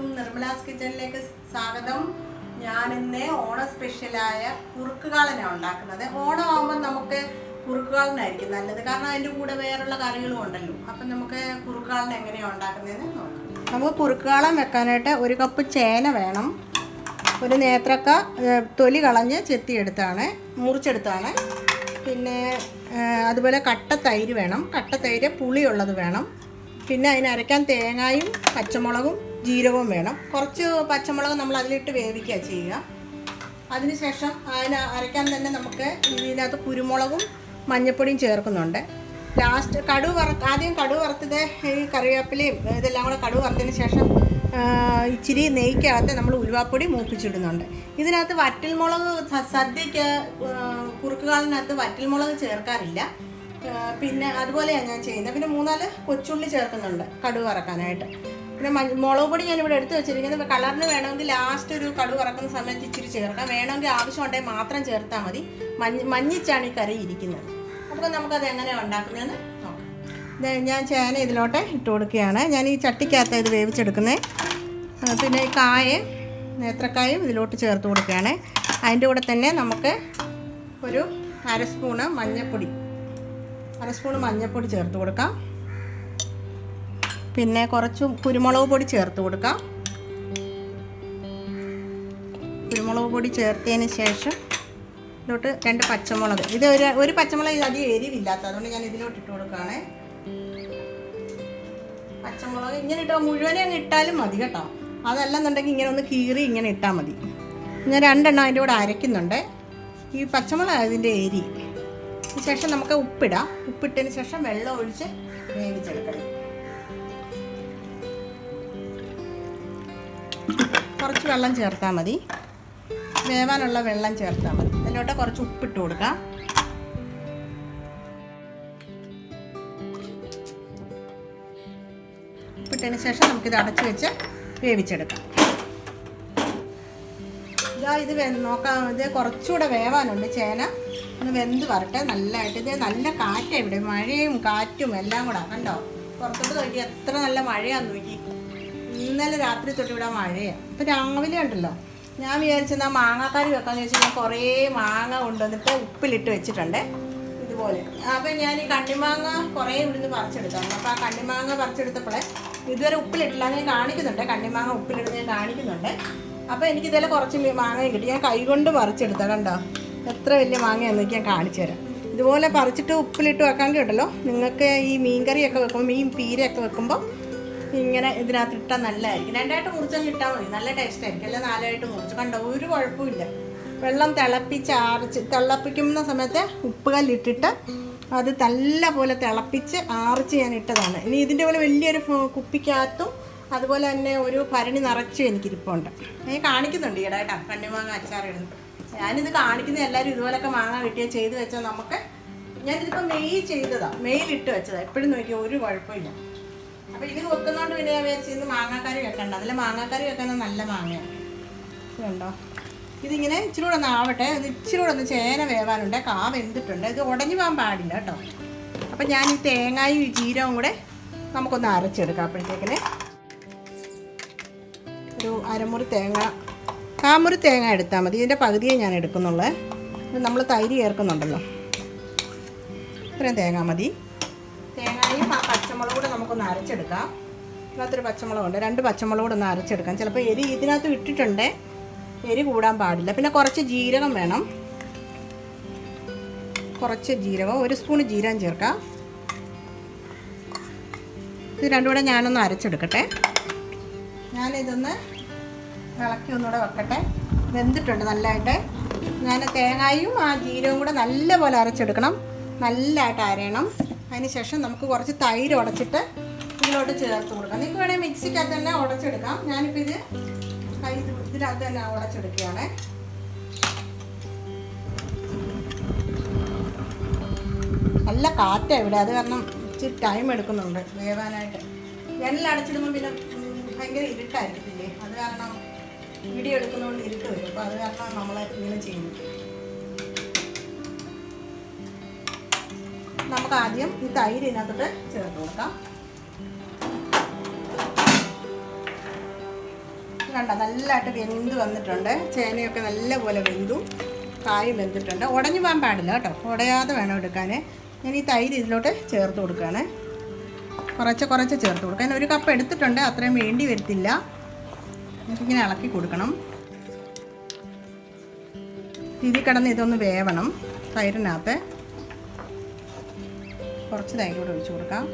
എല്ലാവർക്കും നിർമ്മലാസ് കിച്ചണിലേക്ക് സ്വാഗതം. ഞാൻ ഇന്ന് ഓണ സ്പെഷ്യലായ കുറുക്ക് കാളനാണ് ഉണ്ടാക്കുന്നത്. ഓണം ആകുമ്പോൾ നമുക്ക് കുറുക്ക് കാളനായിരിക്കും നല്ലത്, കാരണം അതിൻ്റെ കൂടെ വേറെയുള്ള കറികളും ഉണ്ടല്ലോ. അപ്പം നമുക്ക് കുറുക്ക് കാളൻ എങ്ങനെയാണ് ഉണ്ടാക്കുന്നതെന്ന് നോക്കാം. നമുക്ക് കുറുക്ക് കാളൻ വെക്കാനായിട്ട് 1 കപ്പ് ചേന വേണം, ഒരു നേത്രക്ക തൊലി കളഞ്ഞ് ചെത്തിയെടുത്താണ്, മുറിച്ചെടുത്താണ്. പിന്നെ അതുപോലെ കട്ട തൈര് വേണം, കട്ട തൈര് പുളിയുള്ളത് വേണം. പിന്നെ അതിന് അരയ്ക്കാൻ തേങ്ങയും പച്ചമുളകും ജീരകവും വേണം. കുറച്ച് പച്ചമുളക് നമ്മൾ അതിലിട്ട് വേവിക്കുക ചെയ്യുക. അതിനുശേഷം അതിന് അരയ്ക്കാൻ തന്നെ നമുക്ക് ഇതിനകത്ത് കുരുമുളകും മഞ്ഞൾപ്പൊടിയും ചേർക്കുന്നുണ്ട്. ലാസ്റ്റ് ആദ്യം കടുക് വറുത്തത് ഈ കറിവേപ്പിലയും ഇതെല്ലാം കൂടെ കടുക് വറുത്തതിന് ശേഷം ഇച്ചിരി നെയ്ക്കകത്ത് നമ്മൾ ഉലുവാപ്പൊടി മൂപ്പിച്ചിടുന്നുണ്ട്. ഇതിനകത്ത് വറ്റൽമുളക് സദ്യക്ക് കുറുക്ക് കാളിനകത്ത് വറ്റൽമുളക് ചേർക്കാറില്ല. പിന്നെ അതുപോലെയാണ് ഞാൻ ചെയ്യുന്നത്. പിന്നെ 3-4 കൊച്ചുള്ളി ചേർക്കുന്നുണ്ട് കടുക് വറക്കാനായിട്ട്. പിന്നെ മുളക് പൊടി ഞാനിവിടെ എടുത്ത് വെച്ചിരിക്കുന്നത്. കളറിന് വേണമെങ്കിൽ ലാസ്റ്റ് ഒരു കടുക് വറക്കുന്ന സമയത്ത് ഇച്ചിരി ചേർക്കാം, വേണമെങ്കിൽ ആവശ്യമുണ്ടെങ്കിൽ മാത്രം ചേർത്താൽ മതി. മഞ്ഞിച്ചാണ് ഈ കറി ഇരിക്കുന്നത്. അപ്പോൾ നമുക്കത് എങ്ങനെയാണ് ഉണ്ടാക്കുന്നതെന്ന് നോക്കാം. ഞാൻ ചേന ഇതിലോട്ട് ഇട്ട് കൊടുക്കുകയാണ്. ഞാൻ ഈ ചട്ടിക്കകത്ത് ഇത് വേവിച്ചെടുക്കുന്നത്. പിന്നെ ഈ നേത്രക്കായും ഇതിലോട്ട് ചേർത്ത് കൊടുക്കുകയാണ്. അതിൻ്റെ കൂടെ തന്നെ നമുക്ക് ഒരു 1/2 സ്പൂണ് മഞ്ഞൾപ്പൊടി ചേർത്ത് കൊടുക്കാം. പിന്നെ കുറച്ച് കുരുമുളക് പൊടി ചേർത്ത് കൊടുക്കാം. കുരുമുളക് പൊടി ചേർത്തതിന് ശേഷം ഇതിലോട്ട് 2 പച്ചമുളക്. ഇത് ഒരു പച്ചമുളക് അധികം എരിവില്ലാത്ത, അതുകൊണ്ട് ഞാൻ ഇതിലോട്ട് ഇട്ട് കൊടുക്കുകയാണ്. പച്ചമുളക് ഇങ്ങനെ ഇട്ടാൽ മുഴുവനെ അങ്ങ് ഇട്ടാലും മതി കേട്ടോ. അതല്ലെന്നുണ്ടെങ്കിൽ ഇങ്ങനെ ഒന്ന് കീറി ഇങ്ങനെ ഇട്ടാൽ മതി. ഞാൻ 2 എണ്ണം അതിൻ്റെ കൂടെ അരയ്ക്കുന്നുണ്ട്. ഈ പച്ചമുളക് അതിൻ്റെ എരി. ശേഷം നമുക്ക് ഉപ്പിടാം. ഉപ്പിട്ടതിന് ശേഷം വെള്ളം ഒഴിച്ച് വേവിച്ചെടുക്കണം. കുറച്ച് വെള്ളം ചേർത്താൽ മതി, വേവാനുള്ള വെള്ളം ചേർത്താൽ മതി. അതിലോട്ട് കുറച്ച് ഉപ്പിട്ട് കൊടുക്കാം. ഉപ്പിട്ടതിന് ശേഷം നമുക്കിത് അടച്ച് വെച്ച് വേവിച്ചെടുക്കാം. ഇത് നോക്കാം. ഇത് കുറച്ചുകൂടെ വേവാനുണ്ട്. ചേന ഒന്ന് വെന്ത് വരട്ടെ നല്ലതായിട്ട്. ഇത് നല്ല കാറ്റാണ് ഇവിടെ, മഴയും കാറ്റും എല്ലാം കൂടെ കണ്ടോ. പുറത്തോട്ട് നോക്കി എത്ര നല്ല മഴയാന്ന് നോക്കി. ഇന്നലെ രാത്രി തൊട്ട് ഇവിടെ മഴയാണ്. ഇപ്പം രാവിലെ ഉണ്ടല്ലോ, ഞാൻ വിചാരിച്ചെന്നാൽ മാങ്ങാക്കറി വെക്കാമെന്ന് വെച്ചാൽ ഞാൻ കുറേ മാങ്ങ കൊണ്ടുവന്നിട്ട് ഉപ്പിലിട്ട് വെച്ചിട്ടുണ്ട് ഇതുപോലെ. അപ്പം ഞാൻ ഈ കണ്ണിമാങ്ങ കുറേ ഇവിടുന്ന് പറിച്ചെടുത്താണ്. അപ്പോൾ ആ കണ്ണിമാങ്ങ പറിച്ചെടുത്തപ്പോഴേ ഇതുവരെ ഉപ്പിലിട്ടില്ല, ഞാൻ കാണിക്കുന്നുണ്ട്. കണ്ണിമാങ്ങ ഉപ്പിലിടുന്നത് ഞാൻ കാണിക്കുന്നുണ്ട്. അപ്പോൾ എനിക്കിതിൽ കുറച്ച് മാങ്ങയും കിട്ടി. ഞാൻ കൈകൊണ്ട് പറിച്ചെടുത്താൽ കണ്ടോ എത്ര വലിയ മാങ്ങയാണെന്ന് ഞാൻ കാണിച്ചു തരാം. ഇതുപോലെ പറിച്ചിട്ട് ഉപ്പിലിട്ട് വെക്കാൻ കേട്ടല്ലോ. നിങ്ങൾക്ക് ഈ മീൻകറിയൊക്കെ വെക്കുമ്പോൾ, മീൻ പീരയൊക്കെ വെക്കുമ്പോൾ ഇങ്ങനെ ഇതിനകത്ത് ഇട്ടാൽ നല്ലതായിരിക്കും. 2ആയിട്ട് മുറിച്ചങ്ങ് ഇട്ടാൽ മതി, നല്ല ടേസ്റ്റ് ആയിരിക്കും. അല്ല 4ആയിട്ട് മുറിച്ച് കണ്ടോ, ഒരു കുഴപ്പമില്ല. വെള്ളം തിളപ്പിക്കുന്ന സമയത്ത് ഉപ്പുകല്ലിട്ടിട്ട് അത് നല്ല പോലെ തിളപ്പിച്ച് ആറിച്ച് ഞാൻ ഇട്ടതാണ്. ഇനി ഇതിൻ്റെ പോലെ വലിയൊരു കുപ്പിക്കകത്തും അതുപോലെ തന്നെ ഒരു ഭരണി നിറച്ചും എനിക്കിരിപ്പുണ്ട്. ഞാൻ കാണിക്കുന്നുണ്ട് ഈടായിട്ടാ കണ്ണിമാങ്ങ അച്ചാറിടുന്നു. ഞാനിത് കാണിക്കുന്നത് എല്ലാവരും ഇതുപോലൊക്കെ മാങ്ങ കിട്ടിയാൽ ചെയ്ത് വെച്ചാൽ നമുക്ക്. ഞാനിതിപ്പോൾ മെയിലിട്ട് വെച്ചതാണ്. എപ്പോഴും നോക്കിയാൽ ഒരു കുഴപ്പമില്ല. അപ്പോൾ ഇത് വെക്കുന്നതുകൊണ്ട് പിന്നെ ഞാൻ വിചാരിച്ചിരുന്ന് മാങ്ങാക്കറി വെക്കണ്ട. അതിൽ മാങ്ങാക്കറി വെക്കുന്നത് നല്ല മാങ്ങയാണ്. ഇതുണ്ടോ, ഇതിങ്ങനെ ഇച്ചിരി കൂടെ ഒന്ന് ആവട്ടെ. ഇത് ഇച്ചിരി കൂടെ ഒന്ന് ചേന വേവാനുണ്ട്, വെന്തിട്ടുണ്ട്. ഇത് ഉടഞ്ഞു പോകാൻ പാടില്ല കേട്ടോ. അപ്പം ഞാൻ ഈ തേങ്ങയും ഈ ജീരകവും കൂടെ നമുക്കൊന്ന് അരച്ചെടുക്കാം. അപ്പോഴത്തേക്കിന് ഒരു 1/2 മുറി തേങ്ങ, 1/4 മുറി തേങ്ങ എടുത്താൽ മതി. ഇതിൻ്റെ പകുതിയെ ഞാൻ എടുക്കുന്നുള്ളൂ. നമ്മൾ തൈര് ചേർക്കുന്നുണ്ടല്ലോ, ഇത്രയും തേങ്ങ മതി. തേങ്ങയും പച്ചമുളക് കൂടെ നമുക്കൊന്ന് അരച്ചെടുക്കാം. ഇതിനകത്തൊരു പച്ചമുളകുണ്ട്, 2 പച്ചമുളക് കൂടെ ഒന്ന് അരച്ചെടുക്കാം. ചിലപ്പോൾ എരി ഇതിനകത്ത് ഇട്ടിട്ടുണ്ട്, എരി കൂടാൻ പാടില്ല. പിന്നെ കുറച്ച് ജീരകം വേണം, കുറച്ച് ജീരകം, 1 സ്പൂൺ ജീരകം ചേർക്കാം. ഇത് രണ്ടും കൂടെ ഞാനൊന്ന് അരച്ചെടുക്കട്ടെ. ഞാനിതൊന്ന് ഇളക്കി ഒന്നുകൂടെ വെക്കട്ടെ. വെന്തിട്ടുണ്ട് നല്ലതായിട്ട്. ഞാൻ തേങ്ങയും ആ ജീരകവും കൂടെ നല്ലപോലെ അരച്ചെടുക്കണം, നല്ലതായിട്ട് അരയണം. അതിന് ശേഷം നമുക്ക് കുറച്ച് തൈര് ഉടച്ചിട്ട് ഇതിലോട്ട് ചേർത്ത് കൊടുക്കാം. നിങ്ങൾക്ക് വേണമെങ്കിൽ മിക്സിക്കകത്ത് തന്നെ ഉടച്ചെടുക്കാം. ഞാനിപ്പോൾ ഇതിനകത്ത് തന്നെ ഉടച്ചെടുക്കുകയാണ്. നല്ല കാറ്റാണ് ഇവിടെ, അത് കാരണം ഇച്ചിരി ടൈം എടുക്കുന്നുണ്ട് വേവാനായിട്ട്. ജനൽ അടച്ചിടുമ്പോൾ പിന്നെ ഭയങ്കര ഇരുട്ടായിരിക്കത്തില്ലേ, അത് കാരണം വീഡിയോ എടുക്കുന്നതുകൊണ്ട് ഇരുട്ട് വരും. അപ്പോൾ അത് കാരണം നമ്മൾ ഇങ്ങനെ ചെയ്യുന്നു. നമുക്ക് ആദ്യം ഈ തൈര് ഇതിനകത്തോട്ട് ചേർത്ത് കൊടുക്കാം. കണ്ട നല്ലതായിട്ട് വെന്ത് വന്നിട്ടുണ്ട്. ചേനയൊക്കെ നല്ലപോലെ വെന്തു, കായും വെന്തിട്ടുണ്ട്. ഉടഞ്ഞു പോകാൻ പാടില്ല കേട്ടോ, ഉടയാതെ വേണം എടുക്കാൻ. ഞാൻ ഈ തൈര് ഇതിലോട്ട് ചേർത്ത് കൊടുക്കുകയാണ്. കുറച്ച് ചേർത്ത് കൊടുക്കാൻ. 1 കപ്പ് എടുത്തിട്ടുണ്ട്, അത്രയും വേണ്ടി വരത്തില്ല. നമുക്കിങ്ങനെ ഇളക്കി കൊടുക്കണം. ഇതിൽ കിടന്ന് ഇതൊന്ന് വേവണം. തൈരിനകത്ത് കുറച്ച് തൈര് കൂടെ ഒഴിച്ച് കൊടുക്കാം.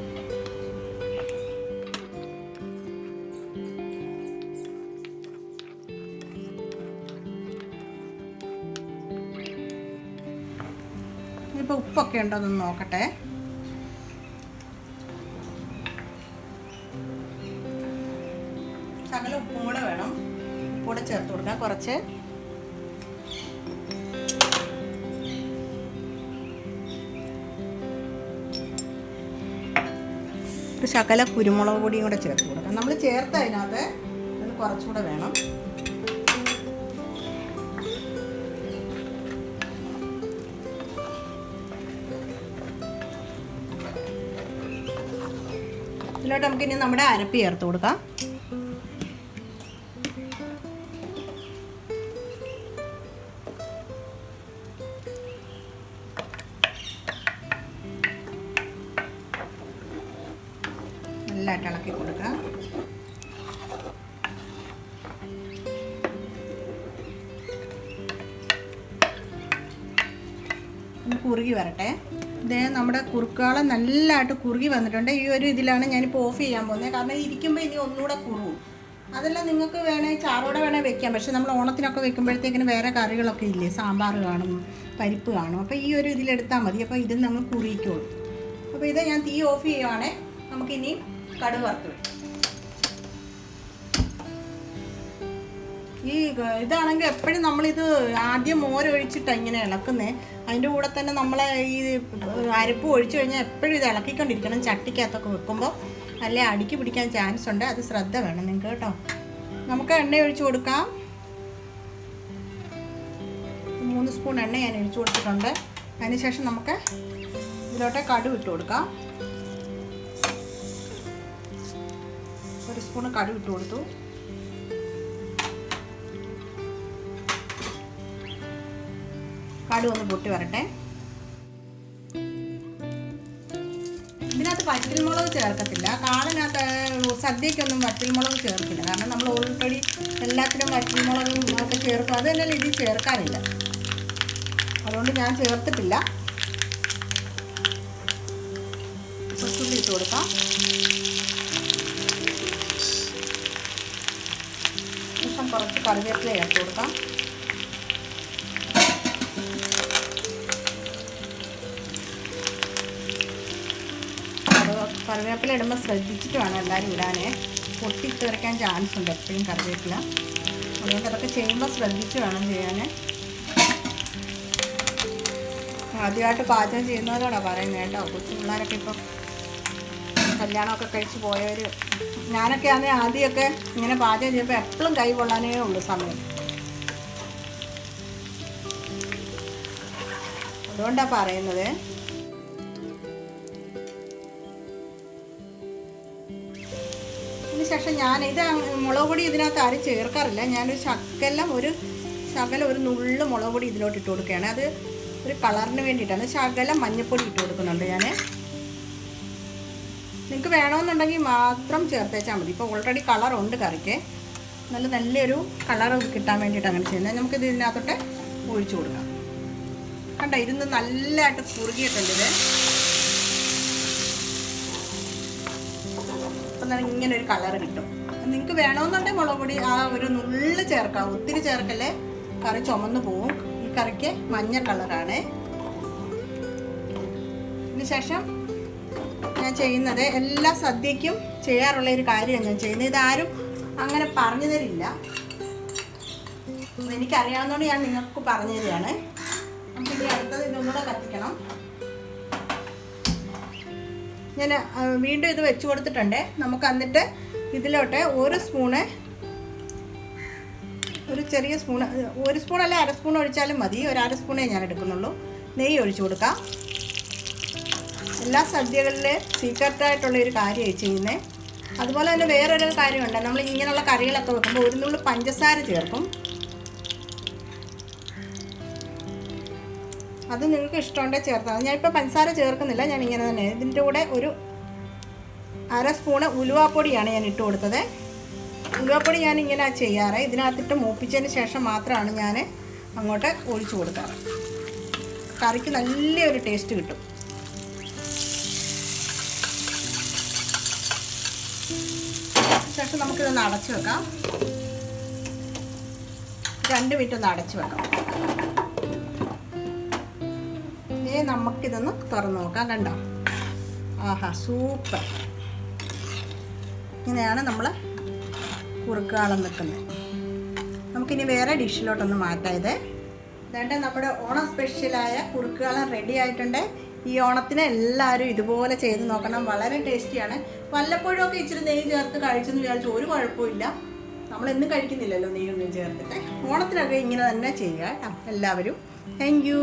ഇപ്പോൾ ഉപ്പൊക്കെ ഉണ്ടോ എന്നൊന്ന് നോക്കട്ടെ. ശകലം ഉപ്പും കൂടെ വേണം. ഉപ്പൂടെ ചേർത്ത് കൊടുക്കാം. കുറച്ച് ഒരു ശകല കുരുമുളക് പൊടിയും കൂടെ ചേർത്ത് കൊടുക്കാം. നമ്മൾ ചേർത്ത് അതിനകത്ത് അതിന് കുറച്ചുകൂടെ വേണം. ഇതിലോട്ട് നമുക്കിനി നമ്മുടെ അരപ്പ് ചേർത്ത് കൊടുക്കാം. നല്ലതായിട്ട് ഇളക്കി കൊടുക്കാം. ഒന്ന് കുറുകി വരട്ടെ. ഇതേ നമ്മുടെ കുറുക്കാളം നല്ലതായിട്ട് കുറുകി വന്നിട്ടുണ്ട്. ഈ ഒരു ഇതിലാണ് ഞാനിപ്പോൾ ഓഫ് ചെയ്യാൻ പോകുന്നത്. കാരണം ഇരിക്കുമ്പോൾ ഇനി ഒന്നുകൂടെ കുറുകും. അതെല്ലാം നിങ്ങൾക്ക് വേണമെങ്കിൽ ചാറോടെ വേണേൽ വെക്കാം. പക്ഷേ നമ്മൾ ഓണത്തിനൊക്കെ വെക്കുമ്പോഴത്തേക്കിന് വേറെ കറികളൊക്കെ ഇല്ലേ, സാമ്പാർ കാണും, പരിപ്പ് കാണും. അപ്പോൾ ഈ ഒരു ഇതിലെടുത്താൽ മതി. അപ്പോൾ ഇത് നമ്മൾ കുറുകിക്കോളും. അപ്പോൾ ഇത് ഞാൻ തീ ഓഫ് ചെയ്യുവാണേ. നമുക്കിനി കടുക് വറുത്ത് വയ്ക്കാം. ഈ ഇതാണെങ്കിൽ എപ്പോഴും നമ്മളിത് ആദ്യം മോരൊഴിച്ചിട്ടാണ് ഇങ്ങനെ ഇളക്കുന്നത്. അതിൻ്റെ കൂടെ തന്നെ നമ്മൾ ഈ അരപ്പ് ഒഴിച്ചു കഴിഞ്ഞാൽ എപ്പോഴും ഇത് ഇളക്കിക്കൊണ്ടിരിക്കണം. ചട്ടിക്കകത്തൊക്കെ വെക്കുമ്പോൾ അല്ലേ അടിക്ക് പിടിക്കാൻ ചാൻസ് ഉണ്ട്. അത് ശ്രദ്ധ വേണം നിങ്ങൾക്ക് കേട്ടോ. നമുക്ക് എണ്ണ ഒഴിച്ചു കൊടുക്കാം. 3 സ്പൂൺ എണ്ണ ഞാൻ ഒഴിച്ചു കൊടുത്തിട്ടുണ്ട്. അതിനുശേഷം നമുക്ക് ഇതിലോട്ട് കടുക് ഇട്ട് കൊടുക്കാം. 1 സ്പൂൺ കടുക് ഇട്ട് കൊടുത്തു. കടുക് ഒന്ന് പൊട്ടി വരട്ടെ. ഇതിനകത്ത് വറ്റൽമുളക് ചേർക്കത്തില്ല. കാളനകത്ത് സദ്യക്കൊന്നും വറ്റൽമുളക് ചേർക്കില്ല. കാരണം നമ്മൾ ഓൾറെഡി എല്ലാത്തിനും വറ്റൽമുളകും ഒക്കെ ചേർക്കും. അത് തന്നെ ഇതിൽ ചേർക്കാറില്ല. അതുകൊണ്ട് ഞാൻ ചേർത്തിട്ടില്ല. കൊച്ചുള്ളി ഇട്ട് കൊടുക്കാം. ശേഷം കുറച്ച് കറിവേപ്പില ചേർത്ത് കൊടുക്കാം. കറിവേപ്പില ഇടുമ്പോൾ ശ്രദ്ധിച്ചിട്ട് വേണം എല്ലാവരും ഇടാനേ. പൊട്ടിത്തെറിക്കാൻ ചാൻസ് ഉണ്ട് എപ്പോഴും കറിവേപ്പില. അതുകൊണ്ട് അതൊക്കെ ചെയ്യുമ്പോൾ ശ്രദ്ധിച്ച് വേണം ചെയ്യാൻ. ആദ്യമായിട്ട് പാചകം ചെയ്യുന്നവരോടാണ് പറയുന്നത് കേട്ടോ. കൊച്ചു പിള്ളേരൊക്കെ ഇപ്പം കല്യാണമൊക്കെ കഴിച്ച് പോയവർ. ഞാനൊക്കെ ആണെങ്കിൽ ആദ്യമൊക്കെ ഇങ്ങനെ പാചകം ചെയ്യുമ്പോൾ എപ്പോഴും കൈ കൊള്ളാനേ ഉള്ളൂ സമയം. അതുകൊണ്ടാണ് പറയുന്നത്. ശേഷം ഞാനിത് മുളക് പൊടി ഇതിനകത്ത് ആരും ചേർക്കാറില്ല. ഞാനൊരു ശകലം ഒരു നുള്ളു മുളക് പൊടി ഇതിലോട്ട് ഇട്ട് കൊടുക്കുകയാണ്. അത് ഒരു കളറിന് വേണ്ടിയിട്ടാണ്. ശകലം മഞ്ഞൾപ്പൊടി ഇട്ട് കൊടുക്കുന്നുണ്ട് ഞാൻ. നിങ്ങൾക്ക് വേണമെന്നുണ്ടെങ്കിൽ മാത്രം ചേർത്തേച്ചാൽ മതി. ഇപ്പോൾ ഓൾറെഡി കളറുണ്ട് കറിക്ക്. നല്ലൊരു കളർ കിട്ടാൻ വേണ്ടിയിട്ട് അങ്ങനെ ചെയ്യുന്നത്. നമുക്കിത് ഇതിനകത്തോട്ട് ഒഴിച്ചു കൊടുക്കാം. കണ്ട ഇരുന്ന് നല്ലതായിട്ട് കുറുകിയിട്ടുണ്ട് ഇത്. ഇങ്ങനെ ഒരു കളർ കിട്ടും. നിങ്ങൾക്ക് വേണമെന്നുണ്ടെങ്കിൽ മുളക് പൊടി ഒരു നുള്ളു ചേർക്കാം. ഒത്തിരി ചേർക്കല്ലേ, കറി ചുമന്ന് പോവും. ഈ കറിക്ക് മഞ്ഞ കളറാണ്. അതിനുശേഷം ഞാൻ ചെയ്യുന്നത് എല്ലാ സദ്യക്കും ചെയ്യാറുള്ള ഒരു കാര്യമാണ് ഞാൻ ചെയ്യുന്നത്. ഇതാരും അങ്ങനെ പറഞ്ഞു തരില്ല. എനിക്കറിയാവുന്നതുകൊണ്ട് ഞാൻ നിങ്ങൾക്ക് പറഞ്ഞു തരികയാണ്. നമുക്കിത് അടുത്തത് ഇതൊന്നുകൂടെ കത്തിക്കണം. ഞാൻ വീണ്ടും ഇത് വെച്ച് കൊടുത്തിട്ടുണ്ട്. നമുക്ക് എന്നിട്ട് ഇതിലോട്ട് ഒരു ചെറിയ സ്പൂണ്, 1 സ്പൂൺ അല്ല 1/2 സ്പൂൺ ഒഴിച്ചാലും മതി. ഒരു 1/2 സ്പൂണേ ഞാൻ എടുക്കുന്നുള്ളൂ. നെയ്യ് ഒഴിച്ചു കൊടുക്കാം. എല്ലാ സദ്യകളിലെ സീക്രട്ടായിട്ടുള്ളൊരു കാര്യമായി ചെയ്യുന്നത്. അതുപോലെ തന്നെ വേറൊരു കാര്യമുണ്ട്, നമ്മൾ ഇങ്ങനെയുള്ള കറികളൊക്കെ വെക്കുമ്പോൾ ഒരു നുള്ളു പഞ്ചസാര ചേർക്കും. അത് നിങ്ങൾക്ക് ഇഷ്ടമുണ്ടെങ്കിൽ ചേർത്താൽ. ഞാനിപ്പോൾ പഞ്ചസാര ചേർക്കുന്നില്ല, ഞാൻ ഇങ്ങനെ തന്നെ. ഇതിൻ്റെ കൂടെ ഒരു 1/2 സ്പൂണ് ഉലുവാപ്പൊടിയാണ് ഞാൻ ഇട്ട് കൊടുത്തത്. ഉലുവാപ്പൊടി ഞാൻ ഇങ്ങനെ ചെയ്യാറ്. ഇതിനകത്തിട്ട് മൂപ്പിച്ചതിന് ശേഷം മാത്രമാണ് ഞാൻ അങ്ങോട്ട് ഒഴിച്ചു കൊടുക്കാറ്. കറിക്ക് നല്ലൊരു ടേസ്റ്റ് കിട്ടും. ശേഷം നമുക്കിതൊന്ന് അടച്ചു വെക്കാം. 2 മിനിറ്റ് ഒന്ന് അടച്ചു വെക്കാം. നമുക്കിതൊന്ന് തുറന്ന് നോക്കാം. കണ്ടോ? ആഹാ, സൂപ്പർ. ഇങ്ങനെയാണ് നമ്മൾ കുറുക്ക് കാളൻ വെക്കുന്നത്. നമുക്കിനി വേറെ ഡിഷിലോട്ടൊന്ന് മാറ്റായത്. ഇതാണ്ട് നമ്മുടെ ഓണം സ്പെഷ്യലായ കുറുക്ക് കാളൻ റെഡി ആയിട്ടുണ്ട്. ഈ ഓണത്തിന് എല്ലാവരും ഇതുപോലെ ചെയ്ത് നോക്കണം. വളരെ ടേസ്റ്റിയാണ്. വല്ലപ്പോഴും ഒക്കെ ഇച്ചിരി നെയ്യ് ചേർത്ത് കഴിച്ചെന്ന് വിചാരിച്ചു ഒരു കുഴപ്പമില്ല. നമ്മളെന്നും കഴിക്കുന്നില്ലല്ലോ നെയ്യൊന്നും ചേർത്തിട്ട്. ഓണത്തിനൊക്കെ ഇങ്ങനെ തന്നെ ചെയ്യുക കേട്ടോ എല്ലാവരും. Thank you.